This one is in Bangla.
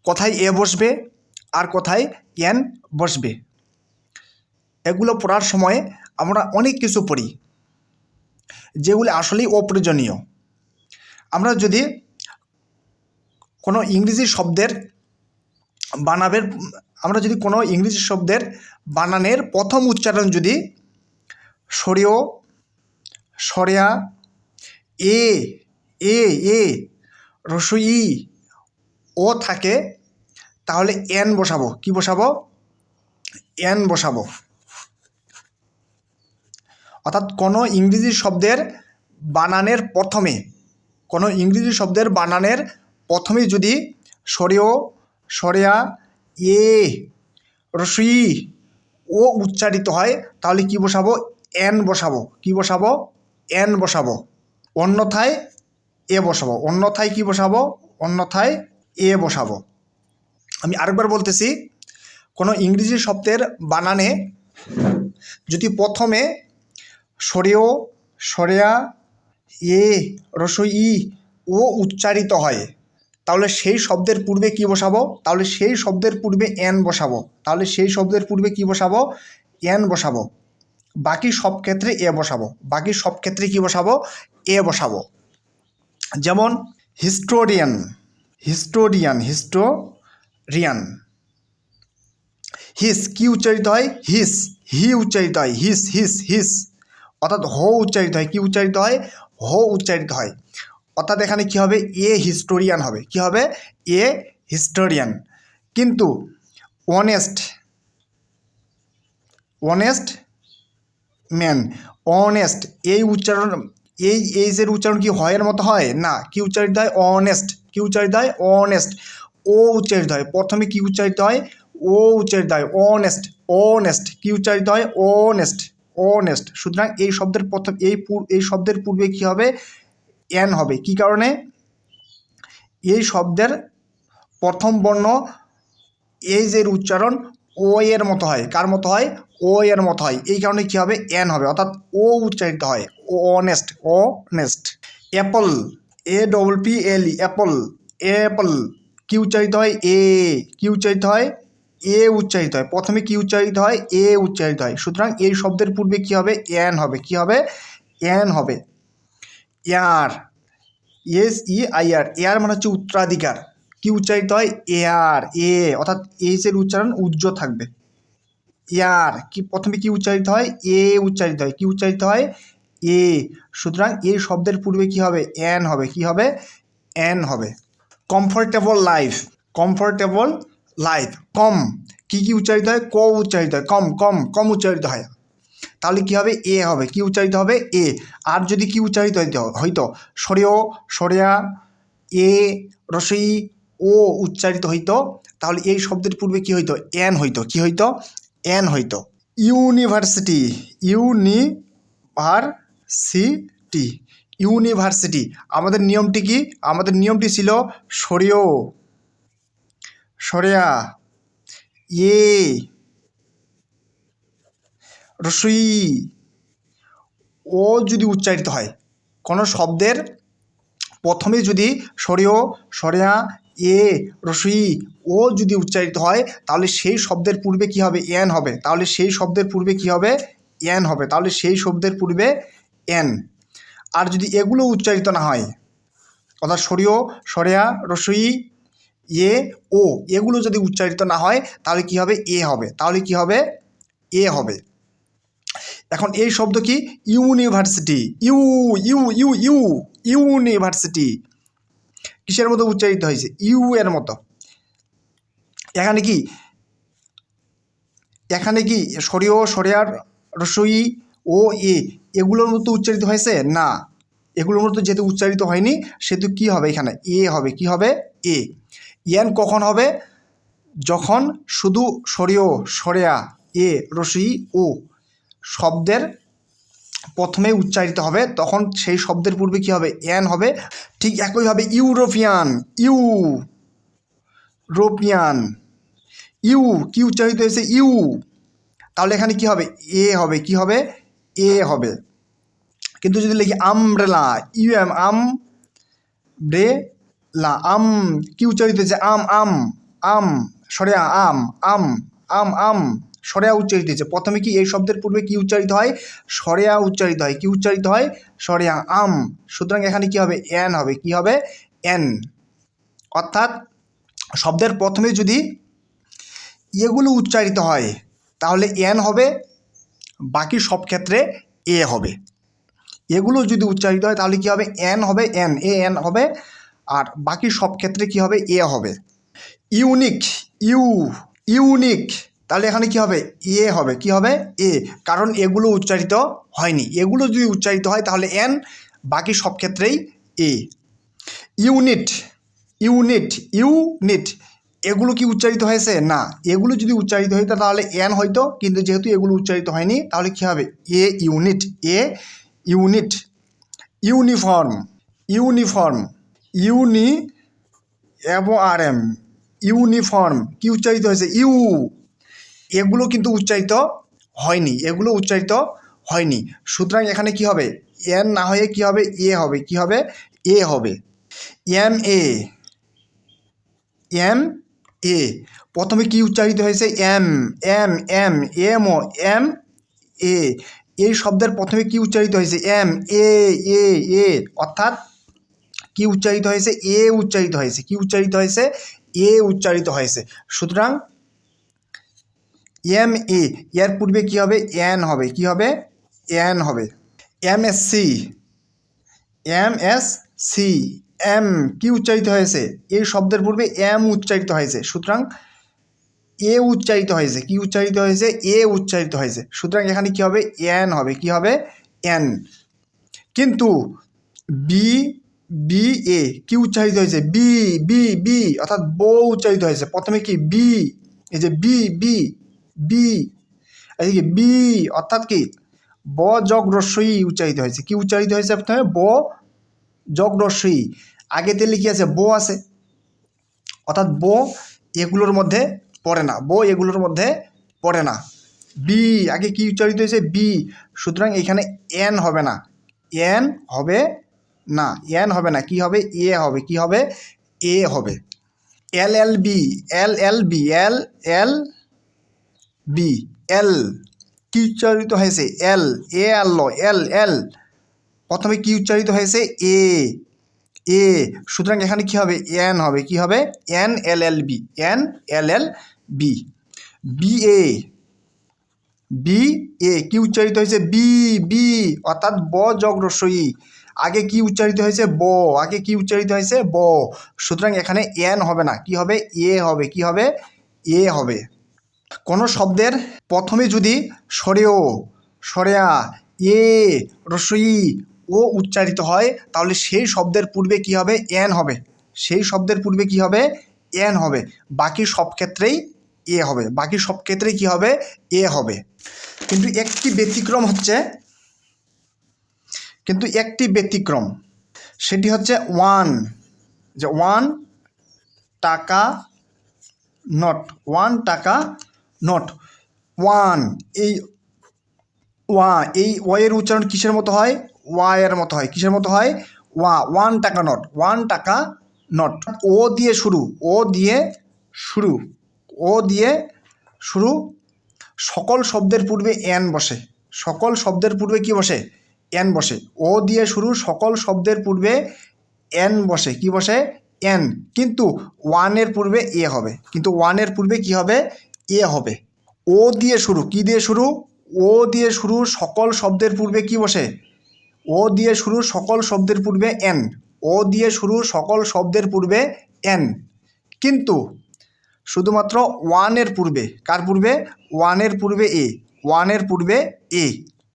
কোথায় এ বসবে আর কোথায় এন বসবে। এগুলো পড়ার সময় আমরা অনেক কিছু পড়ি যেগুলো আসলেই অপ্রয়োজনীয়। আমরা যদি কোনো ইংরেজি শব্দের বানানের প্রথম উচ্চারণ যদি সরেও সরেয়া এ এ এ রসই ই ও থাকে, তাহলে এন বসাবো। কি বসাবো? এন বসাবো। অর্থাৎ কোনো ইংরেজি শব্দের বানানের প্রথমে যদি সরেও সরেয়া এ রসই ও উচ্চারিত হয়, তাহলে কি বসাবো? এন বসাবো। কি বসাবো? এন বসাবো। অন্যথায় এ বসাবো। অন্যথায় কি বসাবো? অন্যথায় এ বসাবো। আমি আরেকবার বলতেছি, কোনো ইংরেজি শব্দের বানানে যদি প্রথমে সরেও সরেয়া এ রসই ই ও উচ্চারিত হয়, তাহলে সেই শব্দের পূর্বে কি বসাবো? তাহলে সেই শব্দের পূর্বে এন বসাবো। তাহলে সেই শব্দের পূর্বে কি বসাবো? এন বসাবো। বাকি সব ক্ষেত্রে এ বসাবো। বাকি সব ক্ষেত্রে কি বসাবো? এ বসাবো। যেমন হিস্টোরিয়ান হিস্টোরিয়ান হিস্টোরিয়ান। হিস কি উচ্চারিত হয়? হিস। হি উচ্চারিত হয় হিস হিস হিস। অর্থাৎ হো উচ্চারিত হয়। কি উচ্চারিত হয়? হো উচ্চারিত হয়। অর্থাৎ এখানে কি হবে? এ হিস্টোরিয়ান হবে। কি হবে? এ হিস্টোরিয়ান। কিন্তু অনেস্ট অনেস্ট ম্যান, অনেস্ট এই উচ্চারণ, এই এইজের উচ্চারণ কি হয়ের মতো হয়? না। কি উচ্চারিত হয়? অনেস্ট। কি উচ্চারিত হয়? অনেস্ট। ও উচ্চারিত হয়। প্রথমে কি উচ্চারিত হয়? ও উচ্চারিত হয়। Honest honest. কি উচ্চারিত হয়? Honest honest. সুতরাং এই শব্দের প্রথম এই শব্দের পূর্বে কি হবে? এন হবে। কি কারণে? এই শব্দের প্রথম বর্ণ এইজের উচ্চারণ ও এর মতো হয়। কার মতো হয়? ও এর মতো হয়। এই কারণে কি হবে? এন হবে। অর্থাৎ ও উচ্চারিত হয়। O honest honest. Apple A double P L E apple apple. কি উচ্চারিত হয়? এ। কি উচ্চারিত হয়? এ উচ্চারিত হয়। প্রথমে কি উচ্চারিত হয়? এ উচ্চারিত হয়। সুতরাং এই শব্দের পূর্বে কি হবে? এন হবে। কি হবে? এন হবে। Heir S E I R. Heir মানে হচ্ছে উত্তরাধিকার। কি উচ্চারিত হয়? এয়ার এ। অর্থাৎ এইচের উচ্চারণ উজ্জ থাকবে। ইয়ার কি প্রথমে কি উচ্চারিত হয়? এ উচ্চারিত হয়। কি উচ্চারিত হয়? এ। সুতরাং এই শব্দের পূর্বে কি হবে? এন হবে। কি হবে? এন হবে। Comfortable life comfortable life. কম কি কি উচ্চারিত হয়? ক উচ্চারিত হয়। কম কম কম উচ্চারিত হয়। তাহলে কি হবে? এ হবে। কি উচ্চারিত হবে? এ। আর যদি কি উচ্চারিত হইতো? সরেও সরেয়া এ রসই ও উচ্চারিত হইতো, তাহলে এই শব্দের পূর্বে কি হইতো? এন হইতো। কি হইতো? এন হইতো। University university university. আমাদের নিয়মটি কি? আমাদের নিয়মটি ছিল সরেও সরেয়া এ রসই ও যদি উচ্চারিত হয়, কোনো শব্দের প্রথমে যদি সরেও সরেয়া এ রসই ও যদি উচ্চারিত হয়, তাহলে সেই শব্দের পূর্বে কি হবে? এন হবে। তাহলে সেই শব্দের পূর্বে কি হবে? এন হবে। তাহলে সেই শব্দের পূর্বে এন। আর যদি এগুলো উচ্চারিত না হয়, অর্থাৎ সরেও সরেয়া রসই এ ও এগুলো যদি উচ্চারিত না হয়, তাহলে কি হবে? এ হবে। তাহলে কি হবে? এ হবে। এখন এই শব্দ কি? University U U U U university কিসের মতো উচ্চারিত হয়েছে? ইউ এর মতো। এখানে কি সরেও সরেয়ার রসই ও এ এগুলোর মতো উচ্চারিত হয়েছে? না, এগুলোর মতো যেহেতু উচ্চারিত হয়নি, সেহেতু কি হবে? এখানে এ হবে। কি হবে? এ। এন কখন হবে? যখন শুধু সরেও সরেয়া এ রসই ও শব্দের প্রথমে উচ্চারিত হবে, তখন সেই শব্দের পূর্বে কি হবে? এন হবে। ঠিক একইভাবে ইউরোপিয়ান ইউরোপিয়ান ইউ কি উচ্চারিত হয়েছে? ইউ। তাহলে এখানে কি হবে? এ হবে। কি হবে? এ হবে। কিন্তু যদি লিখি আমব্রেলা ইউ আম ব্রেলা আম কি উচ্চারিত হয়েছে? আম আম আম সরেয়া আম আম আম আম সরেয়া উচ্চারিত হয়েছে। প্রথমে কি এই শব্দের পূর্বে কি উচ্চারিত হয়? সরেয়া উচ্চারিত হয়। কি উচ্চারিত হয়? সরেয়া আম। সুতরাং এখানে কি হবে? এন হবে। কি হবে? এন। অর্থাৎ শব্দের প্রথমে যদি এগুলো উচ্চারিত হয় তাহলে এন হবে, বাকি সব ক্ষেত্রে এ হবে। এগুলো যদি উচ্চারিত হয় তাহলে কি হবে? এন হবে, এন এ এন হবে, আর বাকি সব ক্ষেত্রে কি হবে? এ হবে। ইউনিক ইউনিক তাহলে এখানে কি হবে? এ হবে। কি হবে? এ, কারণ এগুলো উচ্চারিত হয়নি। এগুলো যদি উচ্চারিত হয় তাহলে এন, বাকি সব ক্ষেত্রেই এ। ইউনিট ইউনিট ইউনিট এগুলো কি উচ্চারিত হয়েছে? না। এগুলো যদি উচ্চারিত হইতো তাহলে এন হয়তো, কিন্তু যেহেতু এগুলো উচ্চারিত হয়নি তাহলে কি হবে? এ ইউনিট এ ইউনিট। ইউনিফর্ম ইউনিফর্ম ইউনি এবং আর এম ইউনিফর্ম কি উচ্চারিত হয়েছে? ইউ। এগুলো কিন্তু উচ্চারিত হয়নি, এগুলো উচ্চারিত হয়নি। সুতরাং এখানে কি হবে? এন না হয়ে কি হবে? এ হবে। কি হবে? এ হবে। এম এ এম এ প্রথমে কি উচ্চারিত হয়েছে? M M M M O M A. এই শব্দের প্রথমে কি উচ্চারিত হয়েছে? এম এ এ এ, অর্থাৎ কি উচ্চারিত হয়েছে? এ উচ্চারিত হয়েছে। কি উচ্চারিত হয়েছে? এ উচ্চারিত হয়েছে। সুতরাং এম এ এর পূর্বে কি হবে? এন হবে। কি হবে? এন হবে। M S C M S C M কি উচ্চারিত হয়েছে? এই শব্দের পূর্বে এম উচ্চারিত হয়েছে। সুতরাং এ উচ্চারিত হয়েছে। কি উচ্চারিত হয়েছে? এ উচ্চারিত হয়েছে। সুতরাং এখানে কি হবে? এন হবে। কি হবে? এন। কিন্তু বি বি এ কি উচ্চারিত হয়েছে? বি বি বি অর্থাৎ বো উচ্চারিত হয়েছে। প্রথমে কি? বি, এই যে বি বি বি, এদিকে বি অর্থাৎ কি? ব যোগ রস্বই উচ্চারিত হয়েছে। কি উচ্চারিত হয়েছে? প্রথমে ব যোগ রস্বই, আগেতে লিখে আছে বো আছে, অর্থাৎ বো এগুলোর মধ্যে পড়ে না, বো এগুলোর মধ্যে পড়ে না। বি আগে কি উচ্চারিত হয়েছে? বি। সুতরাং এখানে এন হবে না, এন হবে না, এন হবে না। কি হবে? এ হবে। কি হবে? এ হবে। L L B L L B L L B L কি উচ্চারিত হয়েছে? এল এ আল্ল এল এল প্রথমে কি উচ্চারিত হয়েছে? এ এ। সুতরাং এখানে কি হবে? এন হবে। কি হবে? N L L B N L L B. B A B A কি উচ্চারিত হয়েছে? বি বি অর্থাৎ ব যোগ রস্বই, আগে কি উচ্চারিত হয়েছে? ব, আগে কি উচ্চারিত হয়েছে? ব। সুতরাং এখানে এন হবে না। কি হবে? এ হবে। কি হবে? এ হবে। কোনো শব্দের প্রথমে যদি সরেও সরেয়া এ রস্বই ও উচ্চারিত হয় তাহলে সেই শব্দের পূর্বে কি হবে? এন হবে। সেই শব্দের পূর্বে কি হবে? এন হবে। বাকি সব ক্ষেত্রেই এ হবে। বাকি সব ক্ষেত্রেই কি হবে? এ হবে। কিন্তু একটি ব্যতিক্রম হচ্ছে, সেটি হচ্ছে ওয়ান, যে ওয়ান টাকা নট, ওয়ান টাকা নট। ওয়ান এই ওয়া, এই ওয়ের উচ্চারণ কিসের মতো হয়? ওয়া এর মতো হয়। কিসের মতো হয়? ওয়া। ওয়ান টাকা নট, ওয়ান টাকা নট। ও দিয়ে শুরু, ও দিয়ে শুরু, ও দিয়ে শুরু, সকল শব্দের পূর্বে এন বসে। সকল শব্দের পূর্বে কি বসে? এন বসে। ও দিয়ে শুরু, সকল শব্দের পূর্বে এন বসে। কি বসে? এন। কিন্তু ওয়ানের পূর্বে এ হবে। কিন্তু ওয়ানের পূর্বে কি হবে? এ হবে। ও দিয়ে শুরু, কি দিয়ে শুরু? ও দিয়ে শুরু, সকল শব্দের পূর্বে কি বসে? ও দিয়ে শুরু, সকল শব্দের পূর্বে এন। ও দিয়ে শুরু, সকল শব্দের পূর্বে এন। কিন্তু শুধুমাত্র ওয়ানের পূর্বে, কার পূর্বে? ওয়ানের পূর্বে এ, ওয়ানের পূর্বে এ।